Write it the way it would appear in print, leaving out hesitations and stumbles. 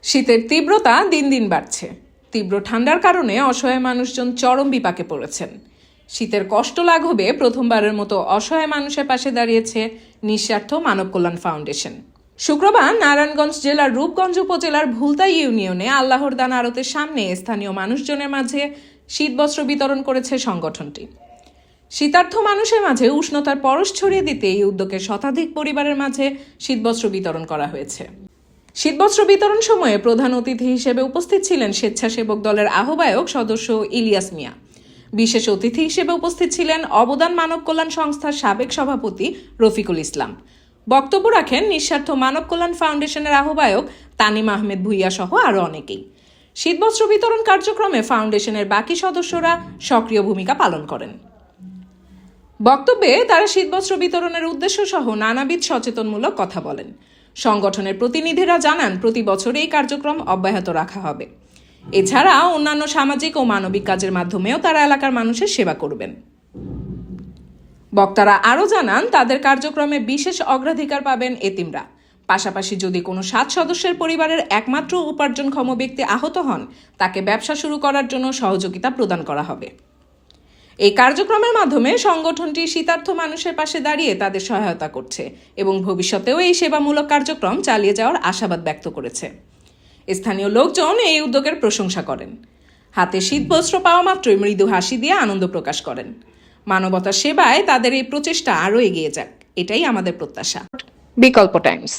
শীতের তীব্রতা দিন দিন বাড়ছে। তীব্র ঠান্ডার কারণে অসহায় মানুষজন চরম বিপাকে পড়েছেন। শীতের কষ্ট লাঘবে প্রথমবারের মতো অসহায় মানুষের পাশে দাঁড়িয়েছে নিঃস্বার্থ মানব কল্যাণ ফাউন্ডেশন। শুক্রবার নারায়ণগঞ্জ জেলার রূপগঞ্জ উপজেলার ভুলতা ইউনিয়নে আল্লাহর দান আড়তের সামনে স্থানীয় মানুষজনের মাঝে শীতবস্ত্র বিতরণ করেছে সংগঠনটি। শীতার্থ মানুষের মাঝে উষ্ণতার পরশ ছড়িয়ে দিতে এই উদ্যোগে শতাধিক পরিবারের মাঝে শীতবস্ত্র বিতরণ করা হয়েছে। শীতবস্ত্র বিতরণ সময়ে প্রধান অতিথি হিসেবে উপস্থিত ছিলেন স্বেচ্ছাসেবক দলের আহ্বায়ক সদস্য ইলিয়াস মিয়া। বিশেষ অতিথি হিসেবে উপস্থিত ছিলেন অবদান মানব কল্যাণ সংস্থার সাবেক সভাপতি রফিকুল ইসলাম। বক্তব্য রাখেন নিঃস্বার্থ মানব কল্যাণ ফাউন্ডেশনের আহ্বায়ক তানিম আহমেদ ভুইয়া সহ আরও অনেকেই। শীতবস্ত্র বিতরণ কার্যক্রমে ফাউন্ডেশনের বাকি সদস্যরা সক্রিয় ভূমিকা পালন করেন। বক্তব্যে তারা শীতবস্ত্র বিতরণের উদ্দেশ্য সহ নানাবিধ সচেতনমূলক কথা বলেন। সংগঠনের প্রতিনিধিরা জানান, প্রতি বছর এই কার্যক্রম অব্যাহত রাখা হবে। এছাড়া অন্যান্য সামাজিক ও মানবিক কাজের মাধ্যমেও তারা এলাকার মানুষের সেবা করবেন। বক্তারা আরও জানান, তাদের কার্যক্রমে বিশেষ অগ্রাধিকার পাবেন এতিমরা। পাশাপাশি যদি কোনো 7 সদস্যের পরিবারের একমাত্র উপার্জনক্ষম ব্যক্তি আহত হন, তাকে ব্যবসা শুরু করার জন্য সহযোগিতা প্রদান করা হবে। এই কার্যক্রমের মাধ্যমে সংগঠনটি শীতার্থ মানুষের পাশে দাঁড়িয়ে তাদের সহায়তা করছে এবং ভবিষ্যতেও এই সেবামূলক কার্যক্রম চালিয়ে যাওয়ার আশাবাদ ব্যক্ত করেছে। স্থানীয় লোকজন এই উদ্যোগের প্রশংসা করেন। হাতে শীতবস্ত্র পাওয়া মাত্রই মৃদু হাসি দিয়ে আনন্দ প্রকাশ করেন। মানবতার সেবায় তাদের এই প্রচেষ্টা আরও এগিয়ে যাক, এটাই আমাদের প্রত্যাশা। বিকল্প টাইমস।